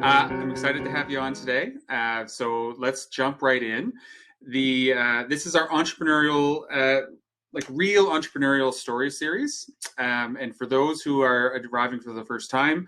I'm excited to have you on today. So let's jump right in. This is our entrepreneurial, like real entrepreneurial story series. And for those who are arriving for the first time,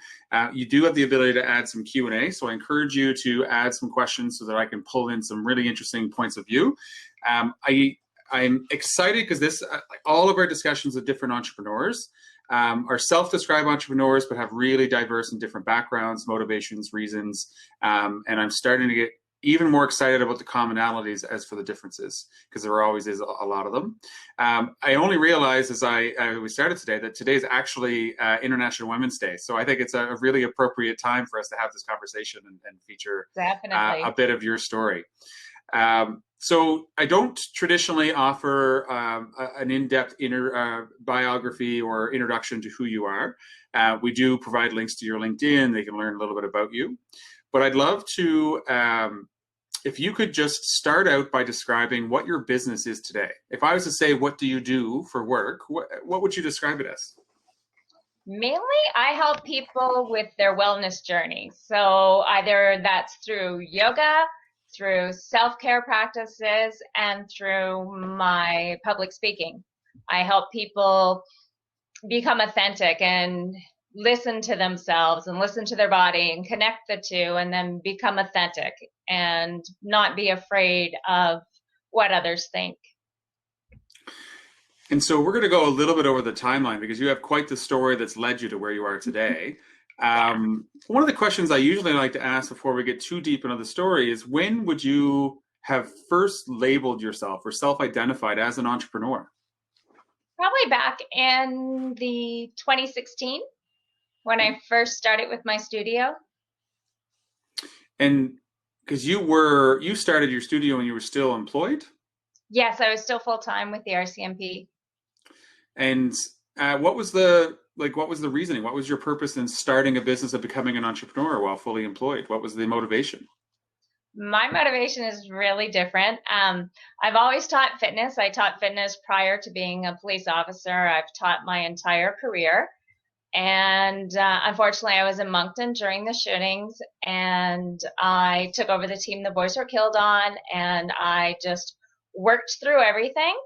you do have the ability to add some Q&A. So I encourage you to add some questions so that I can pull in some really interesting points of view. I'm excited because all of our discussions with different entrepreneurs are self-described entrepreneurs, but have really diverse and different backgrounds, motivations, reasons. And I'm starting to get even more excited about the commonalities as for the differences, because there always is a lot of them. I only realized as we started today that today is actually International Women's Day. So I think it's a really appropriate time for us to have this conversation and feature a bit of your story. So I don't traditionally offer an in-depth biography or introduction to who you are. We do provide links to your LinkedIn. They can learn a little bit about you. But I'd love to, if you could just start out by describing what your business is today. If I was to say, what do you do for work, what would you describe it as? Mainly, I help people with their wellness journey. So either that's through yoga, through self-care practices, and through my public speaking. I help people become authentic and listen to themselves and listen to their body and connect the two, and then become authentic and not be afraid of what others think. And so we're going to go a little bit over the timeline because you have quite the story that's led you to where you are today. One of the questions I usually like to ask before we get too deep into the story is, when would you have first labeled yourself or self-identified as an entrepreneur? Probably back in the 2016 when I first started with my studio. And because you started your studio when you were still employed? Yes, I was still full-time with the RCMP. And what was the reasoning? What was your purpose in starting a business of becoming an entrepreneur while fully employed? What was the motivation? My motivation is really different. I've always taught fitness. I taught fitness prior to being a police officer. I've taught my entire career. And unfortunately, I was in Moncton during the shootings, and I took over the team the boys were killed on, and I just worked through everything.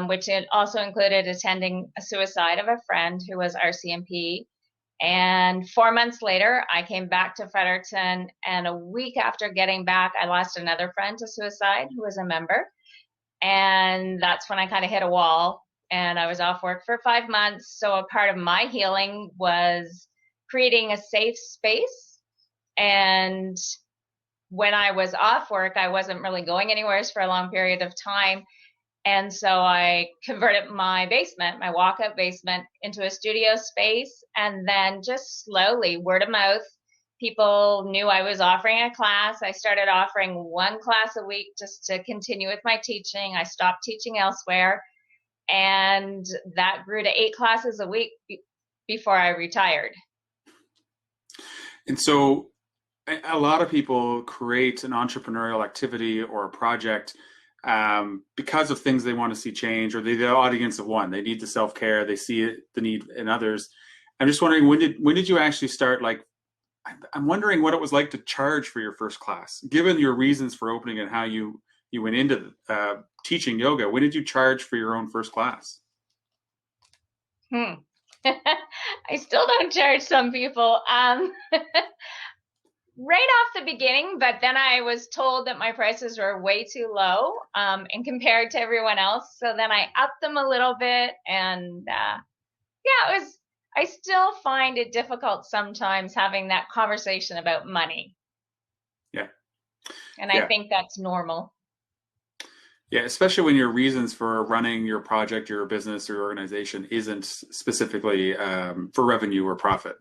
Which it also included attending a suicide of a friend who was RCMP. And 4 months later, I came back to Fredericton, and a week after getting back, I lost another friend to suicide who was a member. And that's when I kind of hit a wall, and I was off work for 5 months. So a part of my healing was creating a safe space. And when I was off work, I wasn't really going anywhere for a long period of time. And so I converted my basement, my walkout basement, into a studio space. And then just slowly, word of mouth, people knew I was offering a class. I started offering one class a week just to continue with my teaching. I stopped teaching elsewhere. And that grew to 8 classes a week before I retired. And so a lot of people create an entrepreneurial activity or a project because of things they want to see change, or the audience of one. They need the self-care, they see the need in others. I'm just wondering, when did you actually start? Like, I'm wondering what it was like to charge for your first class, given your reasons for opening and how you went into teaching yoga. When did you charge for your own first class? I still don't charge some people. Right off the beginning, but then I was told that my prices were way too low and compared to everyone else. So then I upped them a little bit, and I still find it difficult sometimes having that conversation about money. Yeah. And I think that's normal. Yeah, especially when your reasons for running your project, your business, or your organization isn't specifically for revenue or profit.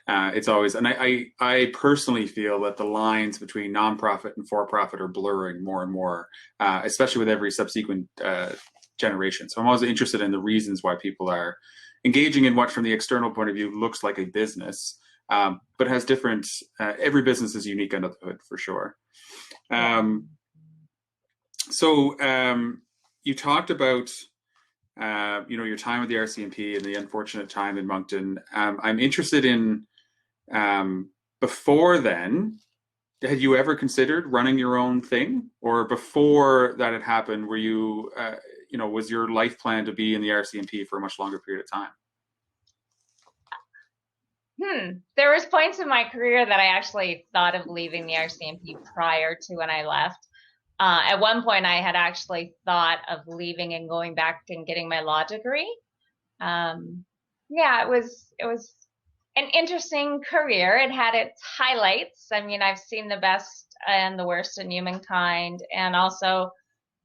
It's always, and I personally feel that the lines between nonprofit and for-profit are blurring more and more, especially with every subsequent generation. So I'm always interested in the reasons why people are engaging in what, from the external point of view, looks like a business, but has different. Every business is unique under the hood, for sure. So you talked about your time with the RCMP and the unfortunate time in Moncton. I'm interested in before then, had you ever considered running your own thing, or before that had happened, were you, was your life plan to be in the RCMP for a much longer period of time? There was points in my career that I actually thought of leaving the RCMP prior to when I left. At one point, I had actually thought of leaving and going back and getting my law degree. Um, yeah, it was an interesting career. It had its highlights. I mean, I've seen the best and the worst in humankind, and also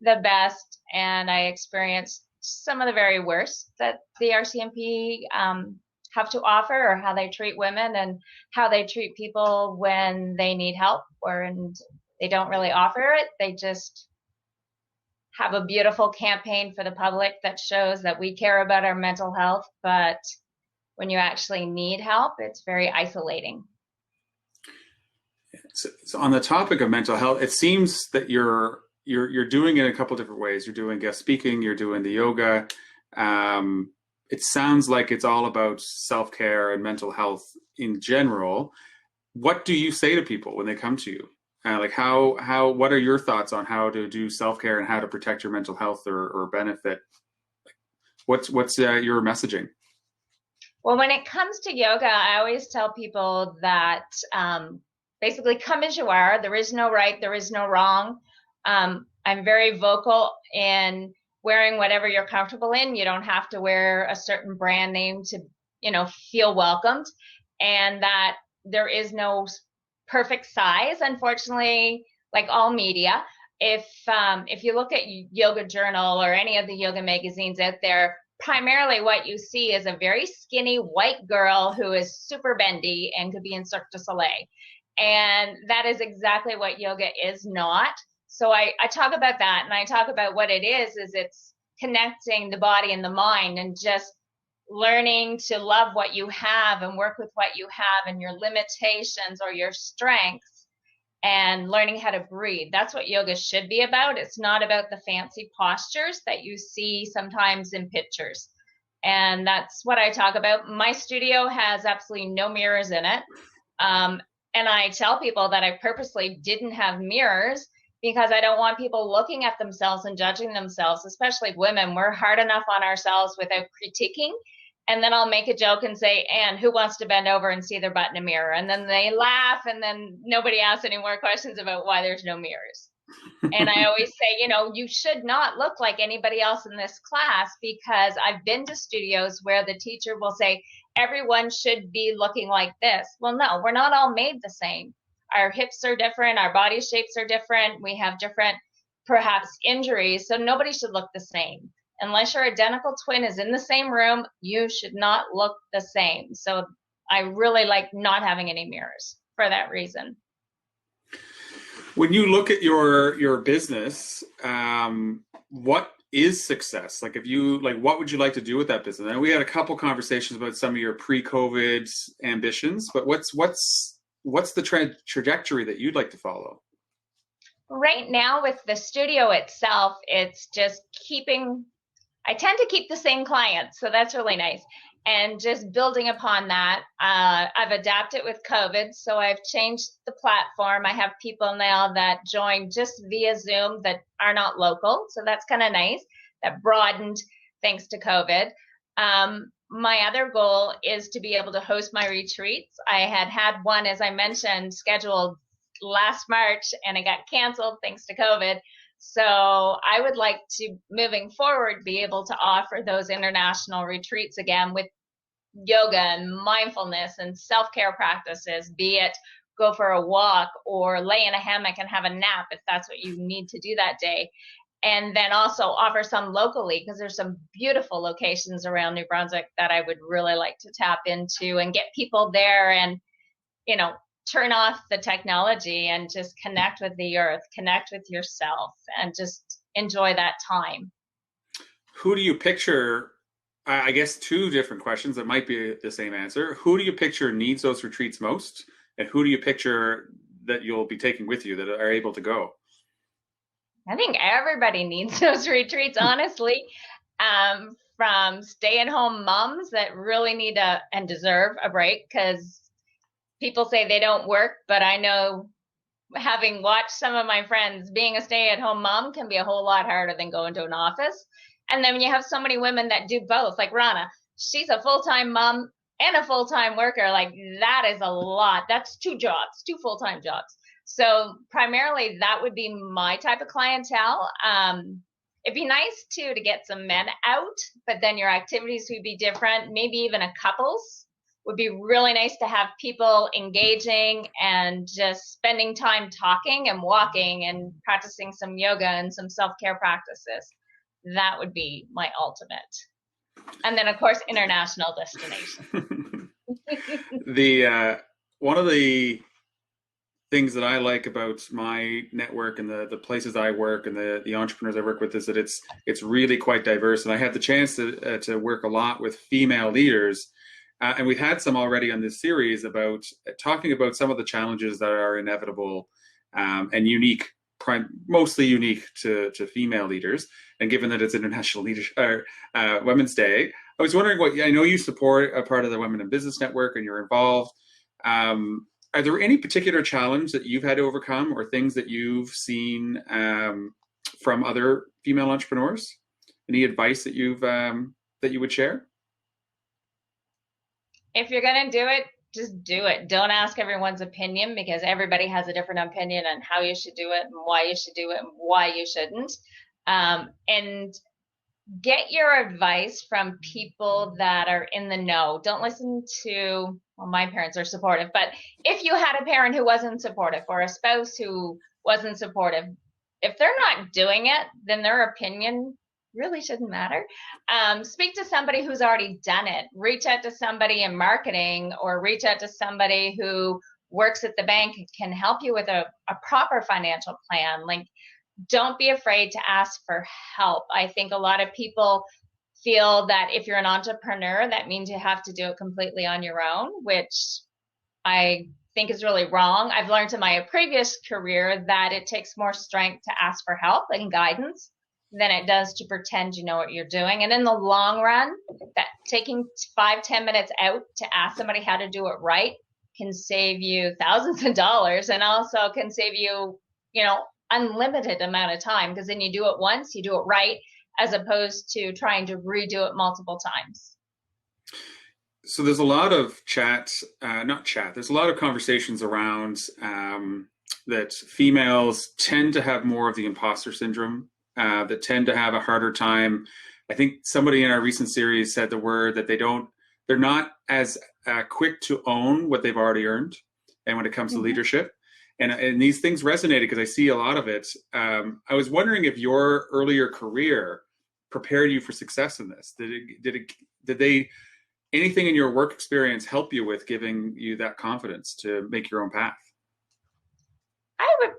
the best, and I experienced some of the very worst that the RCMP have to offer, or how they treat women and how they treat people when they need help, or and they don't really offer it. They just have a beautiful campaign for the public that shows that we care about our mental health, but when you actually need help, it's very isolating. So on the topic of mental health, it seems that you're doing it in a couple different ways. You're doing guest speaking, you're doing the yoga. It sounds like it's all about self-care and mental health in general. What do you say to people when they come to you? Like what are your thoughts on how to do self-care and how to protect your mental health or benefit? What's your messaging? Well, when it comes to yoga, I always tell people that basically come as you are. There is no right, there is no wrong. I'm very vocal in wearing whatever you're comfortable in. You don't have to wear a certain brand name to, feel welcomed, and that there is no perfect size, unfortunately, like all media. If you look at Yoga Journal or any of the yoga magazines out there, primarily what you see is a very skinny white girl who is super bendy and could be in Cirque du Soleil. And that is exactly what yoga is not. So I talk about that, and I talk about what it is it's connecting the body and the mind, and just learning to love what you have and work with what you have and your limitations or your strengths, and learning how to breathe. That's what yoga should be about. It's not about the fancy postures that you see sometimes in pictures. And that's what I talk about. My studio has absolutely no mirrors in it. And I tell people that I purposely didn't have mirrors because I don't want people looking at themselves and judging themselves, especially women. We're hard enough on ourselves without critiquing. And then I'll make a joke and say, and who wants to bend over and see their butt in a mirror? And then they laugh, and then nobody asks any more questions about why there's no mirrors. And I always say, you should not look like anybody else in this class, because I've been to studios where the teacher will say, everyone should be looking like this. Well, no, we're not all made the same. Our hips are different, our body shapes are different, we have different, perhaps, injuries, so nobody should look the same. Unless your identical twin is in the same room, you should not look the same. So I really like not having any mirrors for that reason. When you look at your business, what is success? What would you like to do with that business? And we had a couple conversations about some of your pre-COVID ambitions, but what's the trajectory that you'd like to follow? Right now with the studio itself, it's just I tend to keep the same clients, so that's really nice. And just building upon that, I've adapted with COVID, so I've changed the platform. I have people now that join just via Zoom that are not local, so that's kind of nice. That broadened thanks to COVID. My other goal is to be able to host my retreats. I had one, as I mentioned, scheduled last March, and it got canceled thanks to COVID. So I would like to, moving forward, be able to offer those international retreats again with yoga and mindfulness and self-care practices, be it go for a walk or lay in a hammock and have a nap if that's what you need to do that day. And then also offer some locally, because there's some beautiful locations around New Brunswick that I would really like to tap into and get people there and, turn off the technology and just connect with the earth, connect with yourself, and just enjoy that time. Who do you picture? I guess two different questions that might be the same answer. Who do you picture needs those retreats most? And who do you picture that you'll be taking with you that are able to go? I think everybody needs those retreats, honestly. From stay-at-home moms that really need and deserve a break, because people say they don't work, but I know, having watched some of my friends, being a stay-at-home mom can be a whole lot harder than going to an office. And then when you have so many women that do both, like Rana, she's a full-time mom and a full-time worker. Like, that is a lot. That's two jobs, two full-time jobs. So primarily that would be my type of clientele. It'd be nice too to get some men out, but then your activities would be different. Maybe even a couples would be really nice to have people engaging and just spending time talking and walking and practicing some yoga and some self-care practices. That would be my ultimate. And then, of course, international destination. The one of the things that I like about my network and the places I work and the entrepreneurs I work with is that it's really quite diverse. And I had the chance to work a lot with female leaders, and we've had some already on this series about talking about some of the challenges that are inevitable and unique, mostly unique to female leaders. And given that it's International Leadership Women's Day, I was wondering what I know you support a part of the Women in Business Network and you're involved. Are there any particular challenge that you've had to overcome or things that you've seen from other female entrepreneurs? Any advice that that you would share? If you're going to do it, just do it. Don't ask everyone's opinion, because everybody has a different opinion on how you should do it and why you should do it and why you shouldn't. And get your advice from people that are in the know. Don't listen to, well, my parents are supportive, but if you had a parent who wasn't supportive or a spouse who wasn't supportive, if they're not doing it, then their opinion really shouldn't matter. Speak to somebody who's already done it. Reach out to somebody in marketing, or reach out to somebody who works at the bank and can help you with a proper financial plan. Like, don't be afraid to ask for help. I think a lot of people feel that if you're an entrepreneur, that means you have to do it completely on your own, which I think is really wrong. I've learned in my previous career that it takes more strength to ask for help and guidance than it does to pretend you know what you're doing. And in the long run, that taking 5-10 minutes out to ask somebody how to do it right can save you thousands of dollars, and also can save you, unlimited amount of time, because then you do it once, you do it right, as opposed to trying to redo it multiple times. So there's a lot of there's a lot of conversations around that females tend to have more of the imposter syndrome, that tend to have a harder time. I think somebody in our recent series said the word that they're not as quick to own what they've already earned. And when it comes to leadership, and these things resonated because I see a lot of it. I was wondering if your earlier career prepared you for success in this. Did anything in your work experience help you with giving you that confidence to make your own path? I would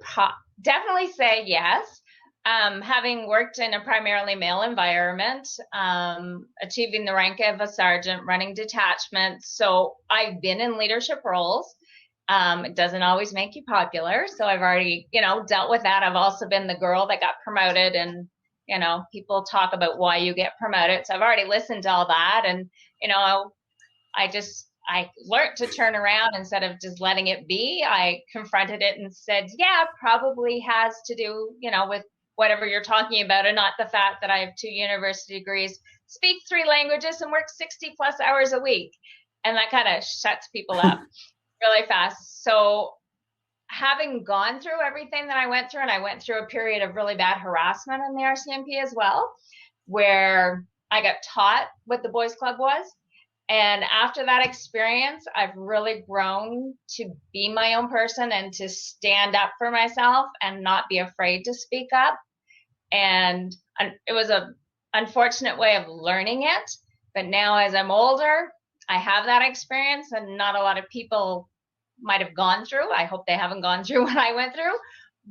definitely say yes. Having worked in a primarily male environment, achieving the rank of a sergeant, running detachments, so I've been in leadership roles. It doesn't always make you popular, so I've already, dealt with that. I've also been the girl that got promoted, and people talk about why you get promoted. So I've already listened to all that, and I learned to turn around instead of just letting it be. I confronted it and said, yeah, probably has to do, with whatever you're talking about, and not the fact that I have 2 university degrees, speak 3 languages, and work 60 plus hours a week. And that kind of shuts people up really fast. So having gone through everything that I went through, and I went through a period of really bad harassment in the RCMP as well, where I got taught what the boys club was. And after that experience, I've really grown to be my own person and to stand up for myself and not be afraid to speak up. And it was an unfortunate way of learning it. But now as I'm older, I have that experience, and not a lot of people might have gone through. I hope they haven't gone through what I went through,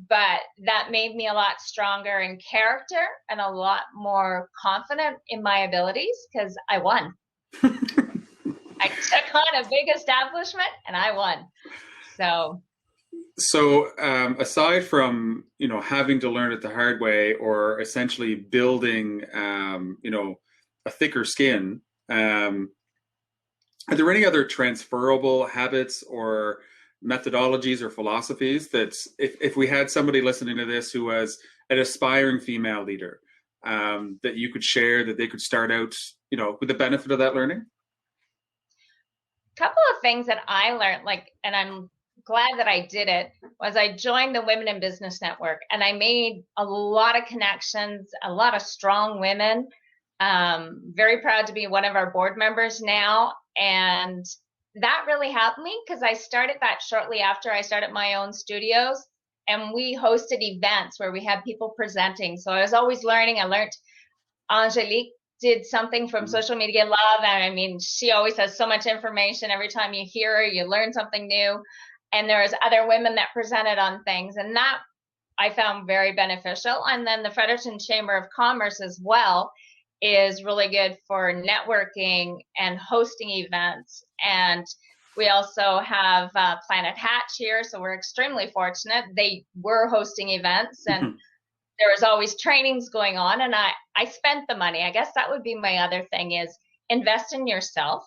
but that made me a lot stronger in character and a lot more confident in my abilities, because I won. I took on a big establishment and I won. So aside from, having to learn it the hard way, or essentially building, a thicker skin, Are there any other transferable habits or methodologies or philosophies that if we had somebody listening to this who was an aspiring female leader, that you could share, that they could start out, with the benefit of that learning? Couple of things that I learned, like, and I'm glad that I did it, was I joined the Women in Business Network and I made a lot of connections, a lot of strong women. Very proud to be one of our board members now. And that really helped me because I started that shortly after I started my own studios, and we hosted events where we had people presenting. So I was always learning. I learned Angelique did something from Social Media Love. And I mean, she always has so much information. Every time you hear her, you learn something new. And there was other women that presented on things. And that I found very beneficial. And then the Fredericton Chamber of Commerce as well is really good for networking and hosting events. And we also have Planet Hatch here, so we're extremely fortunate. They were hosting events, and there was always trainings going on, and I spent the money. I guess that would be my other thing, is invest in yourself.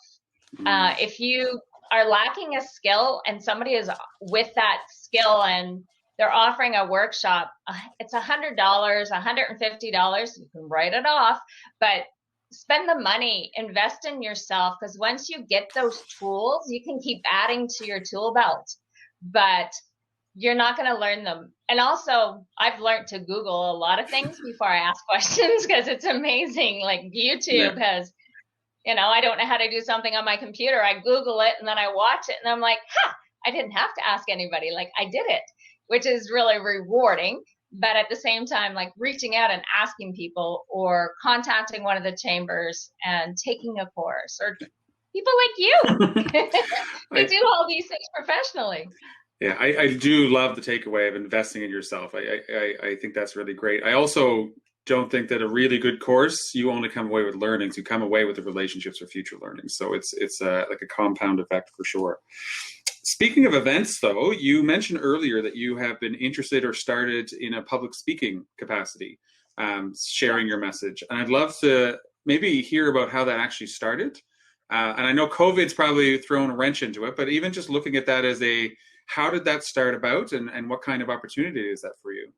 If you are lacking a skill and somebody is with that skill and they're offering a workshop, it's $100, $150. You can write it off, but spend the money, invest in yourself, because once you get those tools, you can keep adding to your tool belt, but you're not going to learn them. And also, I've learned to Google a lot of things before I ask questions, because it's amazing. Like YouTube has, I don't know how to do something on my computer. I Google it and then I watch it and I'm like, I didn't have to ask anybody. Like, I did it, which is really rewarding. But at the same time, like reaching out and asking people or contacting one of the chambers and taking a course, or people like you who do all these things professionally. Yeah, I do love the takeaway of investing in yourself. I think that's really great. I also don't think that a really good course, you only come away with learnings, you come away with the relationships for future learning. So it's like a compound effect for sure. Speaking of events, though, you mentioned earlier that you have been interested or started in a public speaking capacity, sharing your message. And I'd love to maybe hear about how that actually started. And I know COVID's probably thrown a wrench into it, but even just looking at that as how did that start about, and what kind of opportunity is that for you?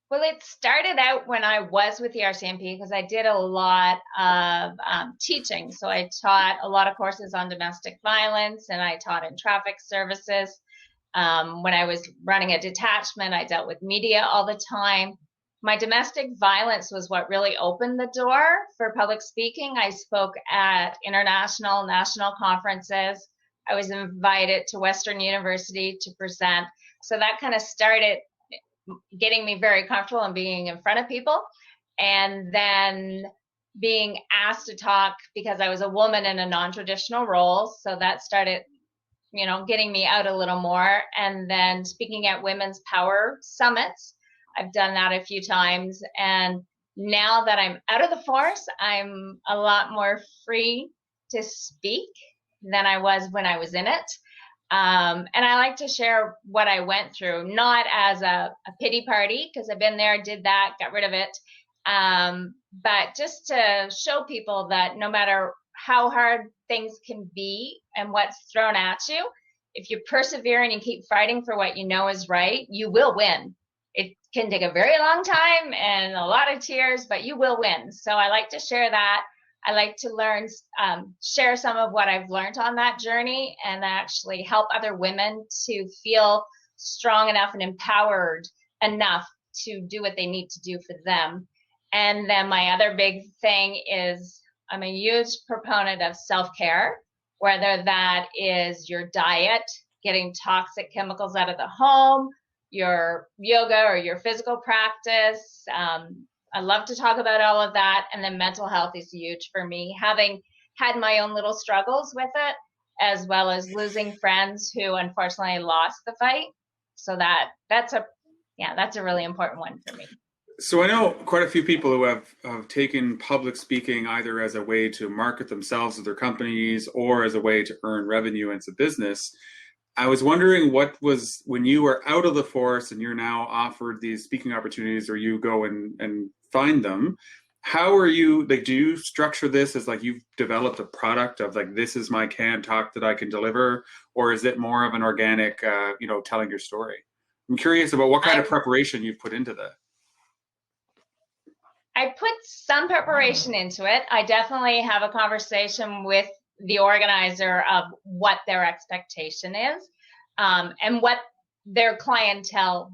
Well, it started out when I was with the RCMP, because I did a lot of teaching. So I taught a lot of courses on domestic violence, and I taught in traffic services. When I was running a detachment, I dealt with media all the time. My domestic violence was what really opened the door for public speaking. I spoke at international, national conferences. I was invited to Western University to present. So that kind of started getting me very comfortable and being in front of people. And then being asked to talk, because I was a woman in a non-traditional role. So that started, getting me out a little more. And then speaking at women's power summits, I've done that a few times. And now that I'm out of the force, I'm a lot more free to speak than I was when I was in it. And I like to share what I went through, not as a pity party, because I've been there, did that, got rid of it. But just to show people that no matter how hard things can be and what's thrown at you, if you persevere and you keep fighting for what you know is right, you will win. It can take a very long time and a lot of tears, but you will win. So I like to share that. I like to learn, share some of what I've learned on that journey, and actually help other women to feel strong enough and empowered enough to do what they need to do for them. And then my other big thing is I'm a huge proponent of self-care, whether that is your diet, getting toxic chemicals out of the home, your yoga or your physical practice. I love to talk about all of that. And then mental health is huge for me, having had my own little struggles with it, as well as losing friends who unfortunately lost the fight. So that's a really important one for me. So I know quite a few people who have taken public speaking either as a way to market themselves or their companies, or as a way to earn revenue as a business. I was wondering what was, when you were out of the force and you're now offered these speaking opportunities, or you go and find them, How are you, like, do you structure this as like you've developed a product of like, this is my canned talk that I can deliver? Or is it more of an organic, telling your story? I'm curious about what kind of I preparation you've put into that. I put some preparation into it. I definitely have a conversation with the organizer of what their expectation is, and what their clientele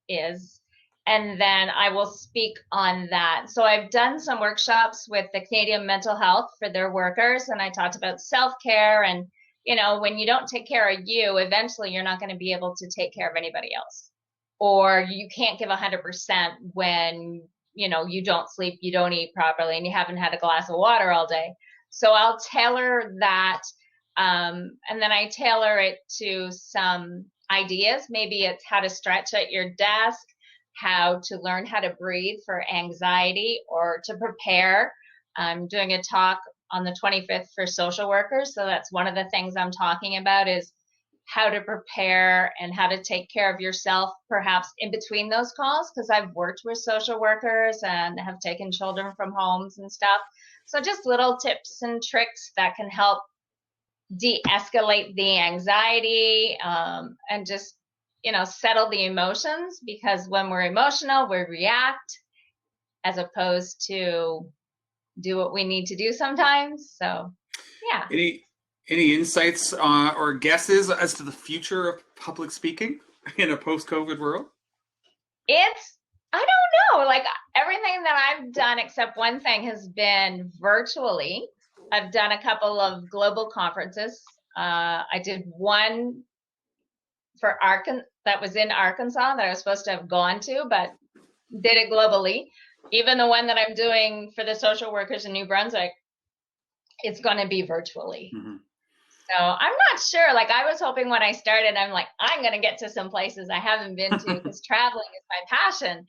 is. And then I will speak on that. So I've done some workshops with the Canadian Mental Health for their workers, and I talked about self-care and, when you don't take care of you, eventually you're not going to be able to take care of anybody else. Or you can't give 100% when you don't sleep, you don't eat properly, and you haven't had a glass of water all day. So I'll tailor that, and then I tailor it to some ideas. Maybe it's how to stretch at your desk, how to learn how to breathe for anxiety, or to prepare. I'm doing a talk on the 25th for social workers, so that's one of the things I'm talking about is how to prepare and how to take care of yourself perhaps in between those calls, because I've worked with social workers and have taken children from homes and stuff. So just little tips and tricks that can help de-escalate the anxiety, and just settle the emotions, because when we're emotional we react as opposed to do what we need to do sometimes. So yeah. Any insights or guesses as to the future of public speaking in a post-COVID world? It's, I don't know, like everything that I've done except one thing has been virtually. I've done a couple of global conferences. I did one for Arkansas that was in Arkansas that I was supposed to have gone to, but did it globally. Even the one that I'm doing for the social workers in New Brunswick, it's going to be virtually. Mm-hmm. So I'm not sure. Like I was hoping when I started, I'm like, I'm going to get to some places I haven't been to because traveling is my passion.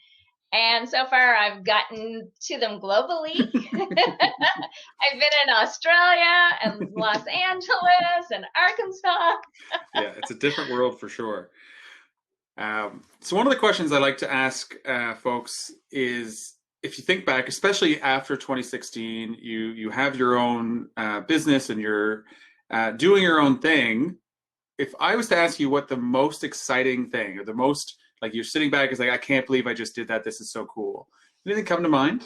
And so far I've gotten to them globally. I've been in Australia and Los Angeles and Arkansas. Yeah, it's a different world for sure. So one of the questions I like to ask folks is, if you think back, especially after 2016, you have your own business and you're doing your own thing. If I was to ask you what the most exciting thing, or the most, like, you're sitting back, is like, I can't believe I just did that. This is so cool. Anything come to mind?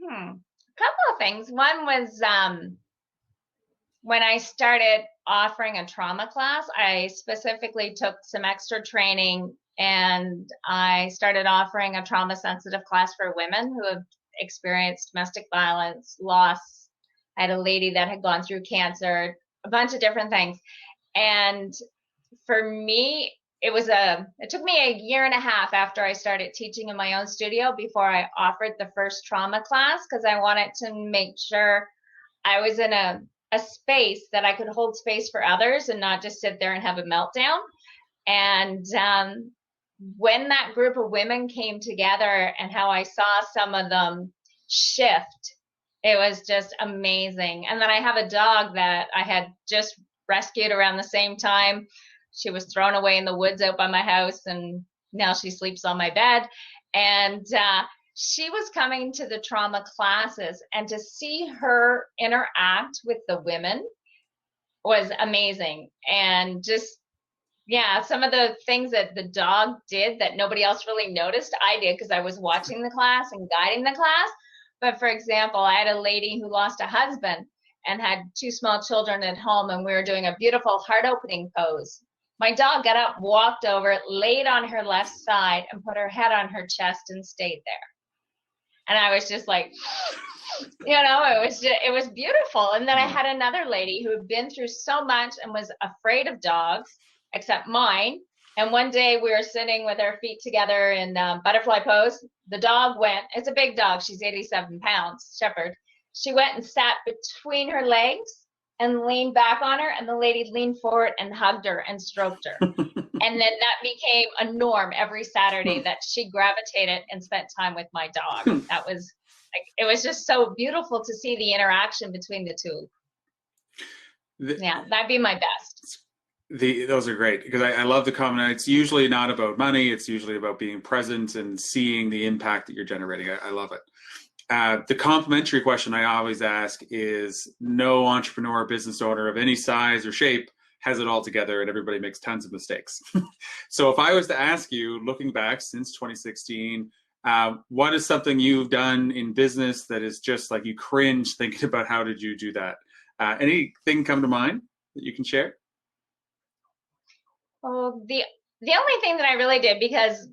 A couple of things. One was when I started offering a trauma class, I specifically took some extra training and I started offering a trauma sensitive class for women who have experienced domestic violence, loss. I had a lady that had gone through cancer, a bunch of different things. And for me, it took me a year and a half after I started teaching in my own studio before I offered the first trauma class, because I wanted to make sure I was in a space that I could hold space for others and not just sit there and have a meltdown. And when that group of women came together and how I saw some of them shift, it was just amazing. And then I have a dog that I had just rescued around the same time. She was thrown away in the woods out by my house, and now she sleeps on my bed. And she was coming to the trauma classes, and to see her interact with the women was amazing. And just, yeah, some of the things that the dog did that nobody else really noticed, I did because I was watching the class and guiding the class. But for example, I had a lady who lost a husband and had two small children at home, and we were doing a beautiful heart opening pose. My dog got up, walked over, laid on her left side, and put her head on her chest and stayed there. And I was just like, it was beautiful. And then I had another lady who had been through so much and was afraid of dogs, except mine. And one day we were sitting with our feet together in butterfly pose. The dog went, it's a big dog, she's 87 pounds, shepherd. She went and sat between her legs and leaned back on her, and the lady leaned forward and hugged her and stroked her. And then that became a norm every Saturday that she gravitated and spent time with my dog. That was like, it was just so beautiful to see the interaction between the two. Yeah, that'd be my best. Those are great because I love the comment. It's usually not about money. It's usually about being present and seeing the impact that you're generating. I love it. The complimentary question I always ask is no entrepreneur or business owner of any size or shape has it all together, and everybody makes tons of mistakes. So if I was to ask you, looking back since 2016, what is something you've done in business that is just like you cringe thinking about how did you do that? Anything come to mind that you can share? Well, the only thing that I really did, because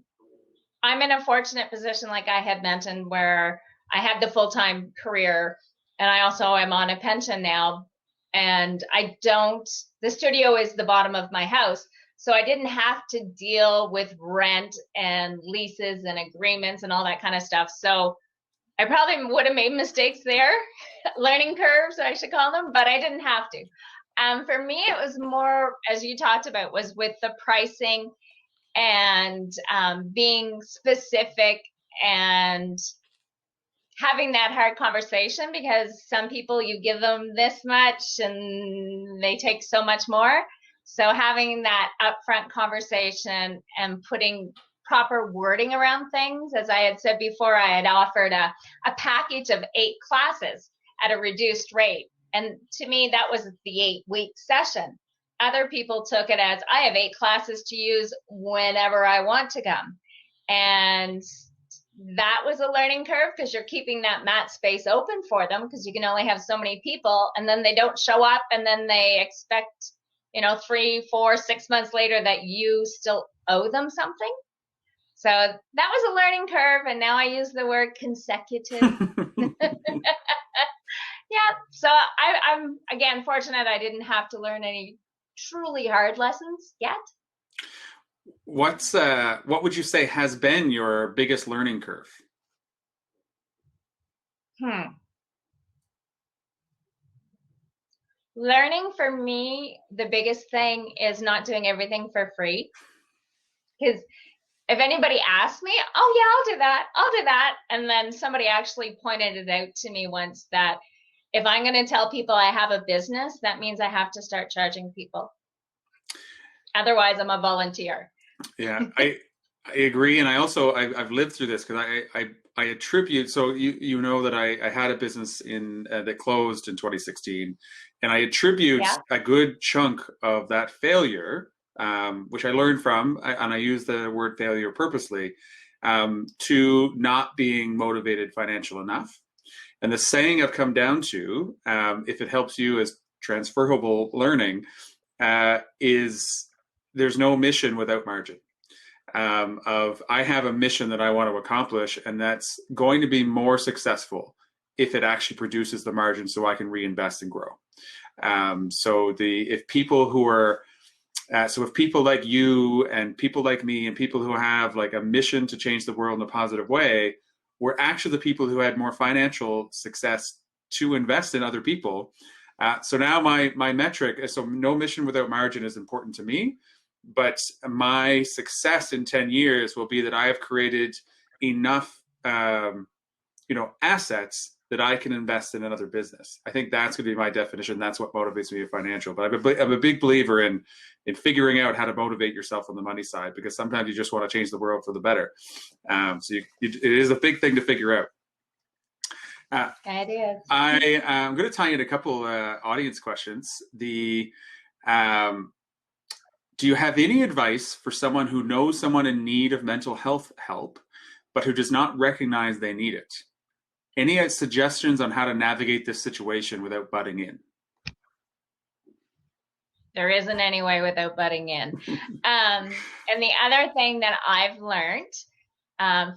I'm in a fortunate position, like I had mentioned, where I had the full-time career and I also am on a pension now. And the studio is the bottom of my house. So I didn't have to deal with rent and leases and agreements and all that kind of stuff. So I probably would have made mistakes there, learning curves, I should call them, but I didn't have to. For me, it was more, as you talked about, was with the pricing and being specific and having that hard conversation, because some people, you give them this much and they take so much more. So having that upfront conversation and putting proper wording around things, as I had said before, I had offered a package of 8 classes at a reduced rate. And to me, that was the 8-week session. Other people took it as, I have 8 classes to use whenever I want to come. And that was a learning curve, because you're keeping that mat space open for them, because you can only have so many people, and then they don't show up, and then they expect, 3, 4, 6 months later that you still owe them something. So that was a learning curve, and now I use the word consecutive. Yeah, so I'm again fortunate I didn't have to learn any truly hard lessons yet. What would you say has been your biggest learning curve? Hmm. Learning for me, the biggest thing is not doing everything for free. Because if anybody asks me, oh yeah, I'll do that, I'll do that. And then somebody actually pointed it out to me once that if I'm going to tell people I have a business, that means I have to start charging people. Otherwise, I'm a volunteer. Yeah, I agree, and I've lived through this because I attribute. So you know that I had a business in that closed in 2016, and I attribute Yeah. a good chunk of that failure, which I learned from, and I use the word failure purposely, to not being motivated financial enough. And the saying I've come down to, if it helps you as transferable learning, is there's no mission without margin. Of I have a mission that I want to accomplish, and that's going to be more successful if it actually produces the margin, so I can reinvest and grow. So if people who are so if people like you and people like me and people who have like a mission to change the world in a positive way, we're actually the people who had more financial success to invest in other people. So now my metric is, so no mission without margin is important to me, but my success in 10 years will be that I have created enough assets that I can invest in another business. I think that's going to be my definition. That's what motivates me in financial. But I'm a big believer in figuring out how to motivate yourself on the money side, because sometimes you just want to change the world for the better. It is a big thing to figure out. It is. I'm going to tie in a couple audience questions. Do you have any advice for someone who knows someone in need of mental health help, but who does not recognize they need it? Any suggestions on how to navigate this situation without butting in? There isn't any way without butting in. And the other thing that I've learned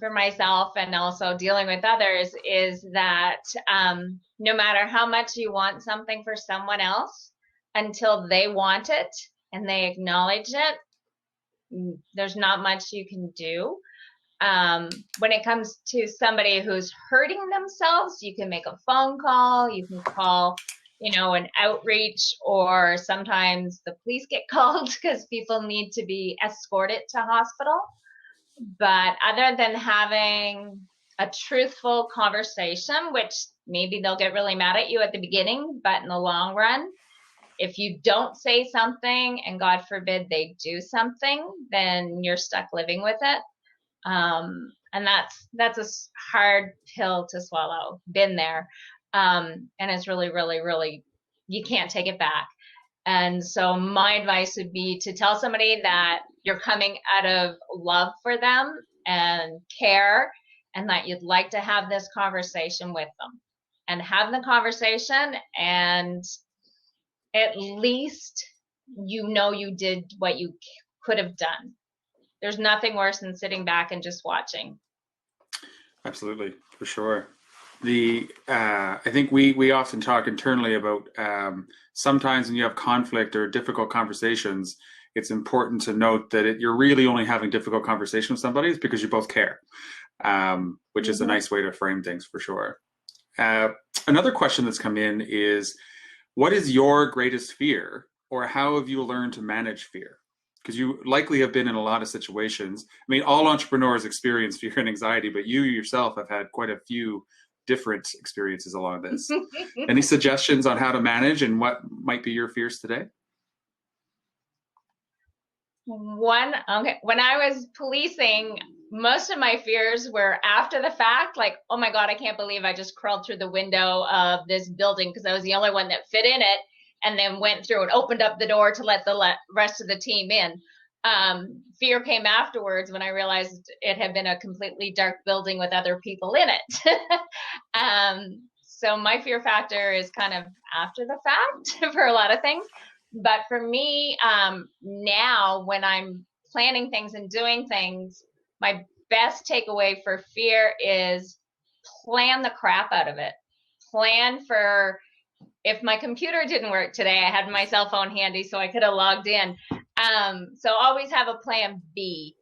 for myself and also dealing with others is that no matter how much you want something for someone else, until they want it and they acknowledge it, there's not much you can do. When it comes to somebody who's hurting themselves, you can make a phone call, you can call, an outreach, or sometimes the police get called because people need to be escorted to hospital. But other than having a truthful conversation, which maybe they'll get really mad at you at the beginning, but in the long run, if you don't say something and God forbid they do something, then you're stuck living with it. And that's a hard pill to swallow. Been there. And it's really, really, really, you can't take it back. And so my advice would be to tell somebody that you're coming out of love for them and care, and that you'd like to have this conversation with them, and have the conversation, and at least you know you did what you could have done. There's nothing worse than sitting back and just watching. Absolutely, for sure. I think we often talk internally about sometimes when you have conflict or difficult conversations, it's important to note that you're really only having difficult conversation with somebody is because you both care, which is a nice way to frame things for sure. Another question that's come in is, what is your greatest fear, or how have you learned to manage fear? Because you likely have been in a lot of situations. I mean, all entrepreneurs experience fear and anxiety, but you yourself have had quite a few different experiences along this. Any suggestions on how to manage and what might be your fears today? Okay, when I was policing, most of my fears were after the fact, like, oh my God, I can't believe I just crawled through the window of this building because I was the only one that fit in it, and then went through and opened up the door to let the rest of the team in. Fear came afterwards when I realized it had been a completely dark building with other people in it. So my fear factor is kind of after the fact for a lot of things. But for me, now when I'm planning things and doing things, my best takeaway for fear is plan the crap out of it. Plan for, if my computer didn't work today, I had my cell phone handy so I could have logged in. So always have a plan B,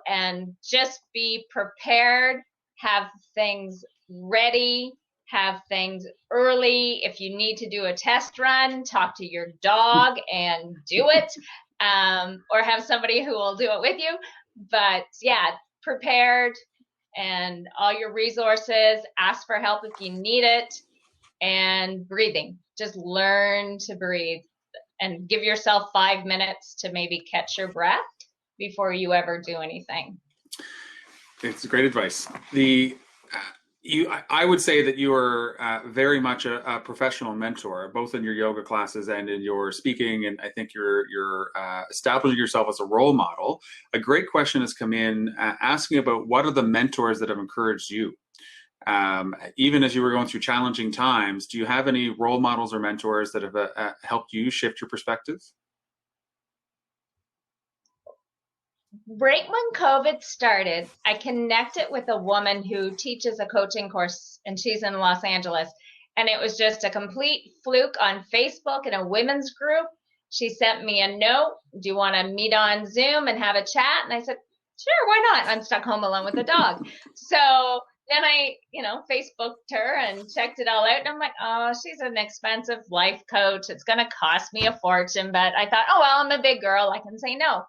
and just be prepared, have things ready, have things early. If you need to do a test run, talk to your dog and do it, or have somebody who will do it with you. But yeah, prepared and all your resources, ask for help if you need it, and breathing. Just learn to breathe and give yourself 5 minutes to maybe catch your breath before you ever do anything. It's great advice. I would say that you are very much a professional mentor, both in your yoga classes and in your speaking, and I think you're establishing yourself as a role model. A great question has come in asking about what are the mentors that have encouraged you, even as you were going through challenging times. Do you have any role models or mentors that have helped you shift your perspective? Right when COVID started, I connected with a woman who teaches a coaching course, and she's in Los Angeles. And it was just a complete fluke on Facebook in a women's group. She sent me a note. Do you want to meet on Zoom and have a chat? And I said, sure, why not? I'm stuck home alone with the dog. So then I, Facebooked her and checked it all out. And I'm like, oh, she's an expensive life coach. It's going to cost me a fortune. But I thought, oh, well, I'm a big girl. I can say no.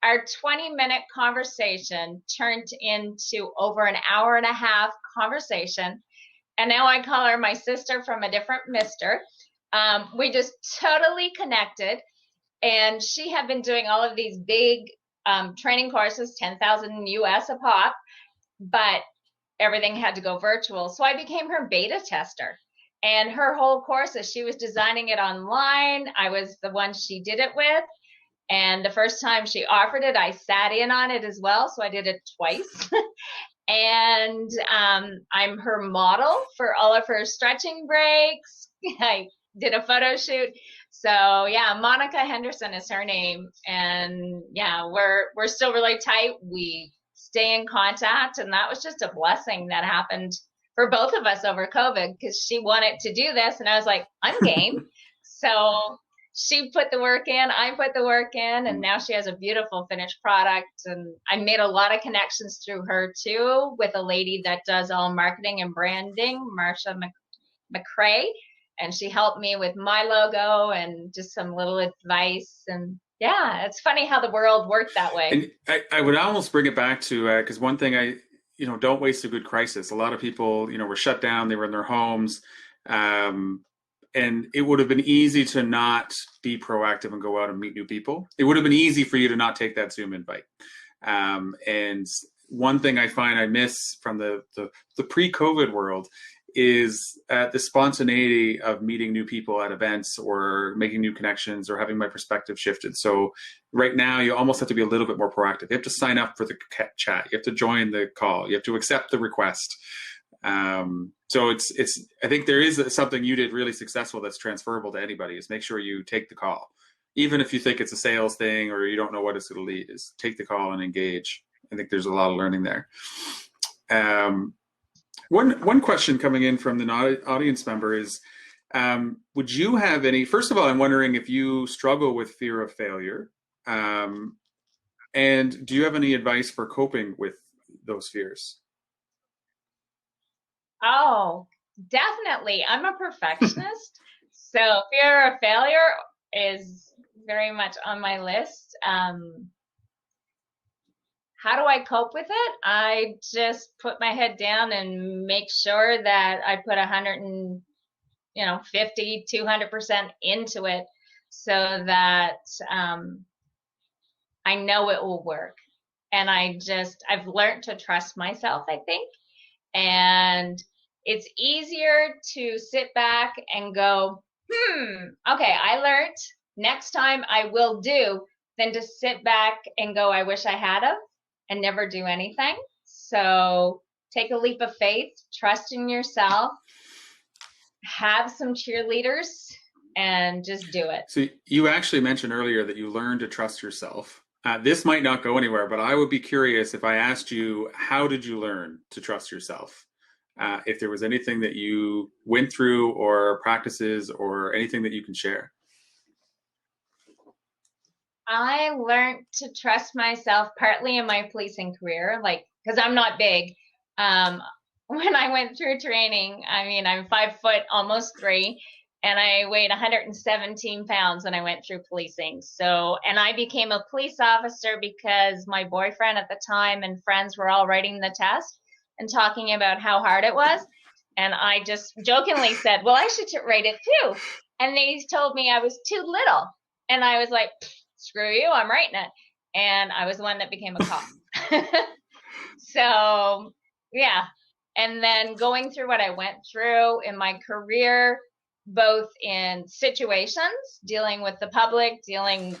Our 20-minute conversation turned into over an hour and a half conversation. And now I call her my sister from a different mister. We just totally connected. And she had been doing all of these big training courses, 10,000 US a pop, but everything had to go virtual. So I became her beta tester. And her whole course, as she was designing it online, I was the one she did it with. And the first time she offered it, I sat in on it as well. So I did it twice. And I'm her model for all of her stretching breaks. I did a photo shoot. So yeah, Monica Henderson is her name. And yeah, we're still really tight. We stay in contact. And that was just a blessing that happened for both of us over COVID, because she wanted to do this. And I was like, I'm game. So she put the work in, I put the work in, and now she has a beautiful finished product. And I made a lot of connections through her too, with a lady that does all marketing and branding, Marsha McCrae. And she helped me with my logo and just some little advice. And yeah, it's funny how the world worked that way. And I would almost bring it back to, because one thing don't waste a good crisis. A lot of people, were shut down, they were in their homes. and it would have been easy to not be proactive and go out and meet new people. It would have been easy for you to not take that Zoom invite. And one thing I find I miss from the pre-COVID world is the spontaneity of meeting new people at events or making new connections or having my perspective shifted. So right now you almost have to be a little bit more proactive. You have to sign up for the chat. You have to join the call. You have to accept the request. So I think there is something you did really successful that's transferable to anybody, is make sure you take the call. Even if you think it's a sales thing or you don't know what it's going to lead, is take the call and engage. I think there's a lot of learning there. One question coming in from the audience member is, would you have any, first of all, I'm wondering if you struggle with fear of failure. And do you have any advice for coping with those fears? Oh, definitely. I'm a perfectionist. So fear of failure is very much on my list. How do I cope with it? I just put my head down and make sure that I put 50, 200% into it so that I know it will work. And I've learned to trust myself, I think. And it's easier to sit back and go, okay, I learned. Next time I will do, than to sit back and go, I wish I had of, and never do anything. So take a leap of faith, trust in yourself, have some cheerleaders, and just do it. So you actually mentioned earlier that you learned to trust yourself. This might not go anywhere, but I would be curious if I asked you, how did you learn to trust yourself? If there was anything that you went through or practices or anything that you can share. I learned to trust myself partly in my policing career, because I'm not big. When I went through training, I'm 5 foot, almost 3, and I weighed 117 pounds when I went through policing. So, and I became a police officer because my boyfriend at the time and friends were all writing the test and talking about how hard it was. And I just jokingly said, well, I should write it too. And they told me I was too little. And I was like, screw you, I'm writing it. And I was the one that became a cop. So, yeah. And then going through what I went through in my career, both in situations, dealing with the public, dealing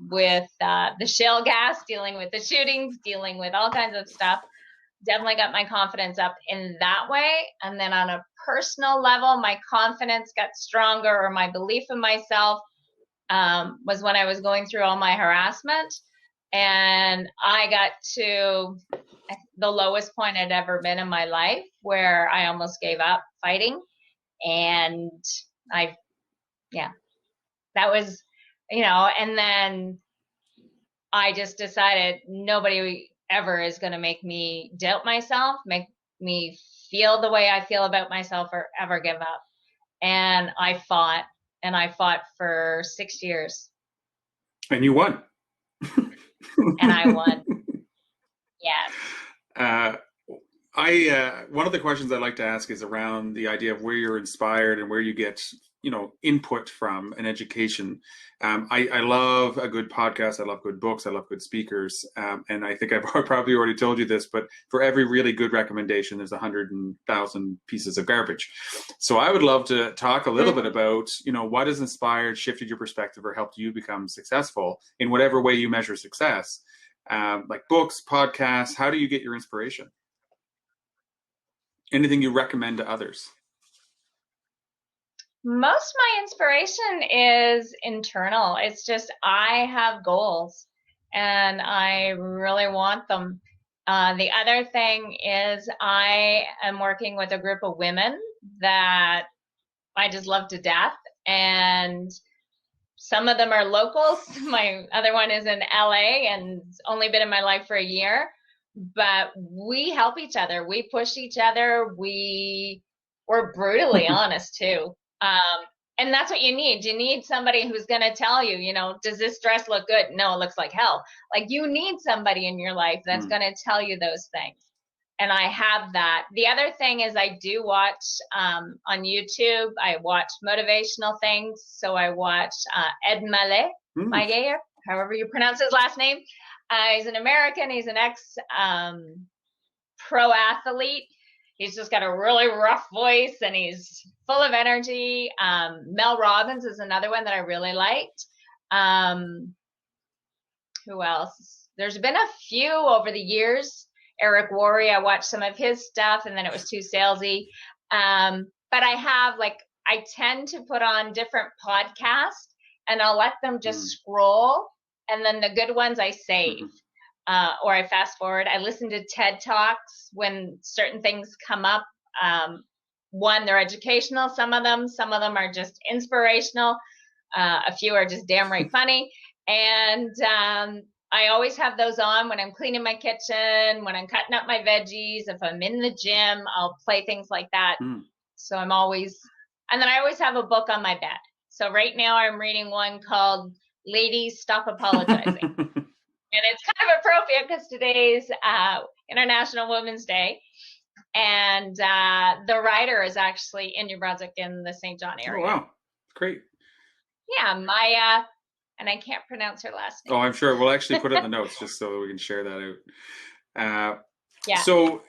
with the shale gas, dealing with the shootings, dealing with all kinds of stuff, definitely got my confidence up in that way. And then on a personal level, my confidence got stronger, or my belief in myself was when I was going through all my harassment. And I got to the lowest point I'd ever been in my life, where I almost gave up fighting. And that was, and then I just decided nobody ever is going to make me doubt myself, make me feel the way I feel about myself, or ever give up. And I fought for 6 years. And you won. And I won. Yes. One of the questions I like to ask is around the idea of where you're inspired and where you get, input from an education. I love a good podcast. I love good books. I love good speakers. And I think I've probably already told you this, but for every really good recommendation, there's 100,000 pieces of garbage. So I would love to talk a little bit about, what has inspired, shifted your perspective, or helped you become successful in whatever way you measure success. Like books, podcasts. How do you get your inspiration? Anything you recommend to others? Most of my inspiration is internal. It's just I have goals and I really want them. The other thing is I am working with a group of women that I just love to death. And some of them are locals. My other one is in LA and only been in my life for a year. But we help each other. We push each other. We're brutally honest too. And that's what you need. You need somebody who's going to tell you, does this dress look good? No, it looks like hell. Like, you need somebody in your life that's going to tell you those things. and I have that. The other thing is I do watch on YouTube. I watch motivational things. So I watch Ed Mm. Maillet, however you pronounce his last name. He's an American. He's an ex pro athlete. He's just got a really rough voice and he's full of energy. Mel Robbins is another one that I really liked. Who else? There's been a few over the years. Eric Worre, I watched some of his stuff and then it was too salesy. But I tend to put on different podcasts and I'll let them just scroll. And then the good ones I save. Or I fast forward. I listen to TED Talks when certain things come up. One, they're educational, some of them are just inspirational. A few are just damn right funny. And I always have those on when I'm cleaning my kitchen, when I'm cutting up my veggies. If I'm in the gym, I'll play things like that. So and then I always have a book on my bed. So right now I'm reading one called Ladies Stop Apologizing. And it's kind of appropriate because today's International Women's Day. And the writer is actually in New Brunswick in the St. John area. Oh, wow. Great. Yeah, Maya, and I can't pronounce her last name. Oh, I'm sure. We'll actually put it in the notes just so we can share that out. Yeah. So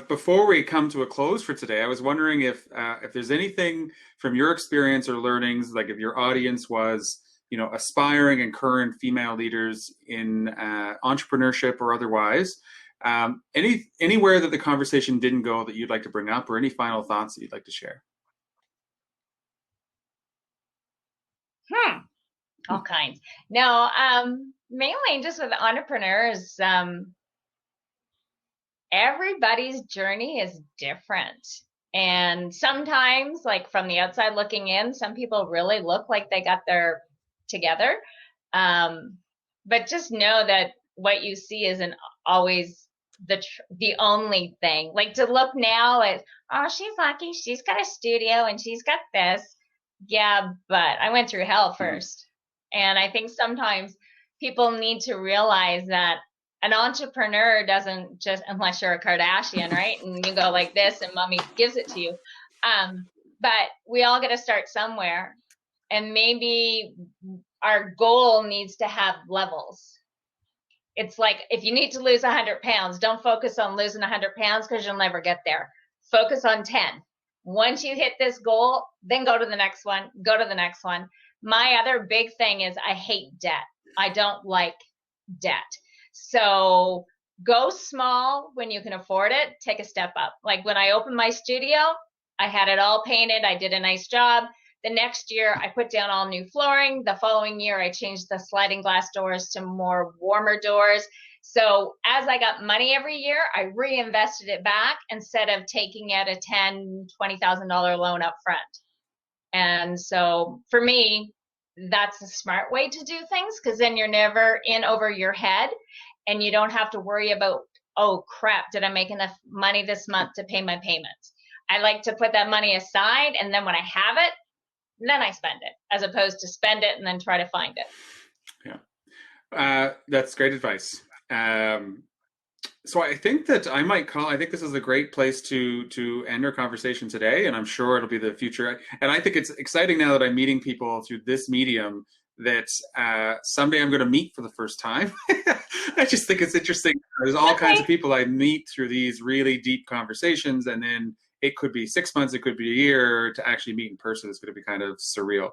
before we come to a close for today, I was wondering if there's anything from your experience or learnings, like if your audience was, aspiring and current female leaders in entrepreneurship or otherwise, anywhere that the conversation didn't go that you'd like to bring up, or any final thoughts that you'd like to share? All kinds. No, mainly just with entrepreneurs, everybody's journey is different. And sometimes, like from the outside looking in, some people really look like they got their together. But just know that what you see isn't always the only thing. Like to look now at, oh, she's lucky, she's got a studio and she's got this. Yeah, but I went through hell first. And I think sometimes people need to realize that an entrepreneur doesn't just, unless you're a Kardashian, right? And you go like this and mommy gives it to you. But we all got to start somewhere. And maybe our goal needs to have levels. It's like if you need to lose 100 pounds, don't focus on losing 100 pounds because you'll never get there. Focus on 10. Once you hit this goal, then go to the next one, go to the next one. My other big thing is I hate debt. I don't like debt. So go small when you can afford it. Take a step up. Like when I opened my studio, I had it all painted. I did a nice job. The next year, I put down all new flooring. The following year, I changed the sliding glass doors to more warmer doors. So as I got money every year, I reinvested it back instead of taking out a $10,000, $20,000 loan up front. And so for me, that's a smart way to do things because then you're never in over your head and you don't have to worry about, oh crap, did I make enough money this month to pay my payments? I like to put that money aside, and then when I have it, then I spend it, as opposed to spend it and then try to find it. Yeah, that's great advice. So I think that I think this is a great place to end our conversation today, and I'm sure it'll be the future. And I think it's exciting now that I'm meeting people through this medium that someday I'm going to meet for the first time. I just think it's interesting. There's all kinds of people I meet through these really deep conversations, and then it could be 6 months, it could be a year to actually meet in person. It's going to be kind of surreal.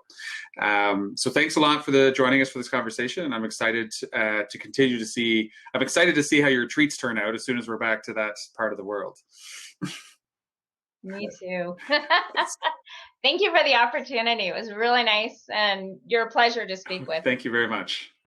So thanks a lot for joining us for this conversation. And I'm excited to continue to see, I'm excited to see how your retreats turn out as soon as we're back to that part of the world. Me too. Thank you for the opportunity. It was really nice, and you're a pleasure to speak with. Thank you very much.